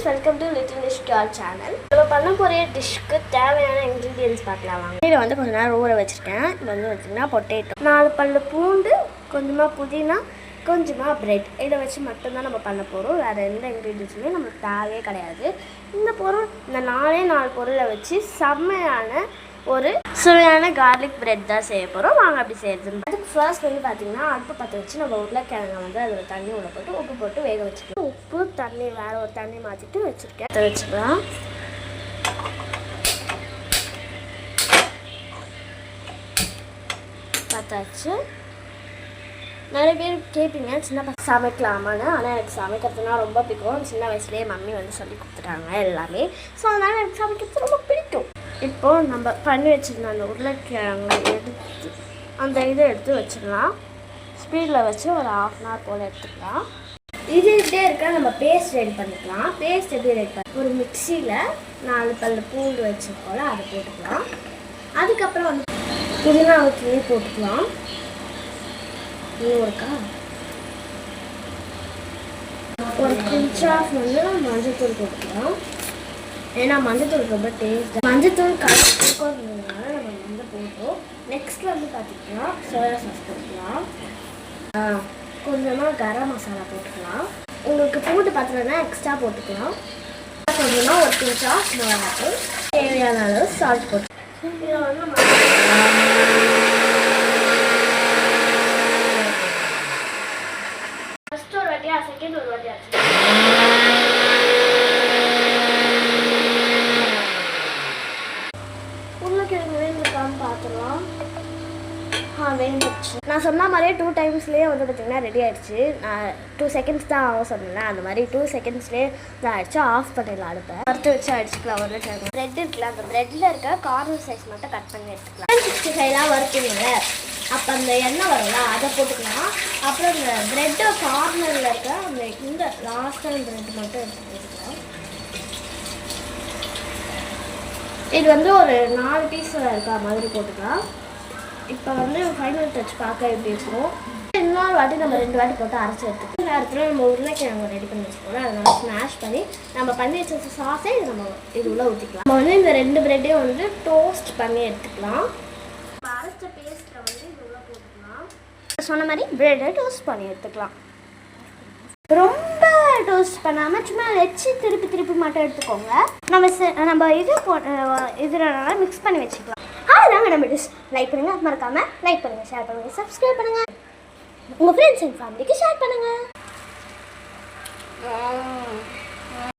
welcome to Little Dish Girl channel. நம்ம பண்ண போற டிஷ்க்கு தேவையான ingredients பார்க்கலாம் வாங்க. இத வந்து கொஞ்ச நேரம் ஊற வச்சிருக்கேன். இது வந்து பாத்தீங்கன்னா பொட்டேட்டோ, 4 பல்லு பூண்டு, கொஞ்சமா புதினா, கொஞ்சமா பிரெட். இத வச்சு மட்டும் தான் நம்ம பண்ண போறோம். வேற எந்த ingredientsமே நமக்கு தேவையே கிடையாது. இந்த பொருள் இந்த 4 பொருளை வச்சு செம்மையான ஒரு சுவையான கார்லிக் பிரெட் தான் செய்ய போகிறோம். வாங்க அப்படி செய்யறது. அதுக்கு ஃபர்ஸ்ட் வந்து பார்த்தீங்கன்னா அடுப்பு பற்ற வச்சு நம்ம உருளைக்கிழங்கை வந்து அதில் தண்ணி உள்ள போட்டு உப்பு போட்டு வேக வச்சுக்கலாம். உப்பு தண்ணி வேற ஒரு தண்ணி மாற்றிட்டு வச்சுருக்கேன். அதை வச்சுக்கலாம். பார்த்தாச்சு. நிறைய பேர் கேட்பீங்க சின்ன சமைக்கலாமான்னு. ஆனால் எனக்கு சமைக்கிறதுனா ரொம்ப பிடிக்கும். சின்ன வயசுலேயே மம்மி வந்து சொல்லி கொடுத்துட்டாங்க எல்லாமே. ஸோ அதனால் எனக்கு சமைக்கிறது ரொம்ப பிடிக்கும். இப்போது நம்ம பண்ணி வச்சுருந்த அந்த உருளைக்கிழங்கு எடுத்து அந்த இதை எடுத்து வச்சிடலாம். ஸ்பீடில் வச்சு ஒரு 1/2 hour போல் எடுத்துக்கலாம். இது இப்படியே இருக்க நம்ம பேஸ்ட் ரெடி பண்ணிக்கலாம். பேஸ்ட் எப்படி ரெடி பண்ண ஒரு மிக்சியில் 4 பல்லு பூண்டு வச்சுருக்கோம்ல அதை போட்டுக்கலாம். அதுக்கப்புறம் வந்து புதினா வச்சு போட்டுக்கலாம். இன்னும் இருக்கா ஒரு கொஞ்சம் வந்து மஞ்சள் தூள் போட்டுக்கலாம். ஏன்னா மஞ்சத்தூள் ரொம்ப டேஸ்ட். மஞ்சத்தூள் கலர் கொடுக்கறதுனால நம்ம வந்து போட்டோம். நெக்ஸ்ட் வந்து பார்த்திங்கன்னா சோயா சாஸ் போட்டுக்கலாம். கொஞ்சமாக கரம் மசாலா போட்டுக்கலாம். உங்களுக்கு பூண்டு பார்த்தீங்கன்னா எக்ஸ்ட்ரா போட்டுக்கலாம். கொஞ்சமாக ஒரு பிஞ்சாக மிளகாத்தூள், தேவையான அளவு சால்ட் போட்டு இதை வந்து ஃபஸ்ட்டு ஒரு வாட்டியா செகண்ட் ஒரு வாட்டியா பார்த்துக்கலாம். வேணுச்சு நான் சொன்ன மாதிரியே 2 டைம்ஸ்லேயே வந்து பார்த்திங்கன்னா ரெடி ஆகிடுச்சு. நான் 2 செகண்ட்ஸ் தான் ஆகும் சொன்னேன். அந்த மாதிரி 2 செகண்ட்ஸ்லேயே தான் ஆகிடுச்சு. ஆஃப் பண்ணிடலாம். அடுப்பை வறுத்து வச்சு அடிச்சுக்கலாம். உருளைக்கிழங்கு ப்ரெட் இருக்குல்ல, அந்த ப்ரெட்டில் இருக்க கார்னர் சைஸ் மட்டும் கட் பண்ணி எடுத்துக்கலாம். 65 வறுத்துவீங்க அப்போ அந்த எண்ணெய் வரும்ல அதை போட்டுக்கலாம். அப்புறம் இந்த ப்ரெட்டு கார்னரில் இருக்க அந்த இந்த லாஸ்ட்டாக ப்ரெட் மட்டும் எடுத்துக்கலாம். இது வந்து ஒரு 4 பீஸ் இருக்கா மாதிரி போட்டுக்கலாம். இப்போ வந்து ஃபைனல் டச் பார்க்க எப்படி இருக்கும். இன்னொரு வாட்டி நம்ம 2 வாட்டி போட்டு அரைச்சி எடுத்துக்கலாம். இந்த இடத்துல நம்ம உருளைக்கிழங்கு ரெடி பண்ணி வச்சுக்கோங்க. அதனால ஸ்மாஷ் பண்ணி நம்ம பண்ணி வச்ச சாஸே இது நம்ம இது உள்ளே ஊற்றிக்கலாம். நம்ம வந்து இந்த 2 ப்ரெட்டையும் வந்து டோஸ்ட் பண்ணி எடுத்துக்கலாம். நம்ம அரைச்ச பேஸ்ட்டில் வந்து இது உள்ளே போட்டுக்கலாம். சொன்ன மாதிரி ப்ரெட்டை டோஸ்ட் பண்ணி எடுத்துக்கலாம். ரொம்ப டோஸ்ட் பண்ணாமல் சும்மா வச்சு திருப்பி மட்டும் எடுத்துக்கோங்க. நம்ம இதனால மிக்ஸ் பண்ணி வச்சுக்கலாம். அதுதாங்க நம்ம டிஷ். லைக் பண்ணுங்கள், மறக்காமல் லைக் பண்ணுங்கள், ஷேர் பண்ணுங்கள், சப்ஸ்கிரைப் பண்ணுங்கள், உங்கள் ஃப்ரெண்ட்ஸ் அண்ட் ஃபேமிலிக்கு ஷேர் பண்ணுங்கள்.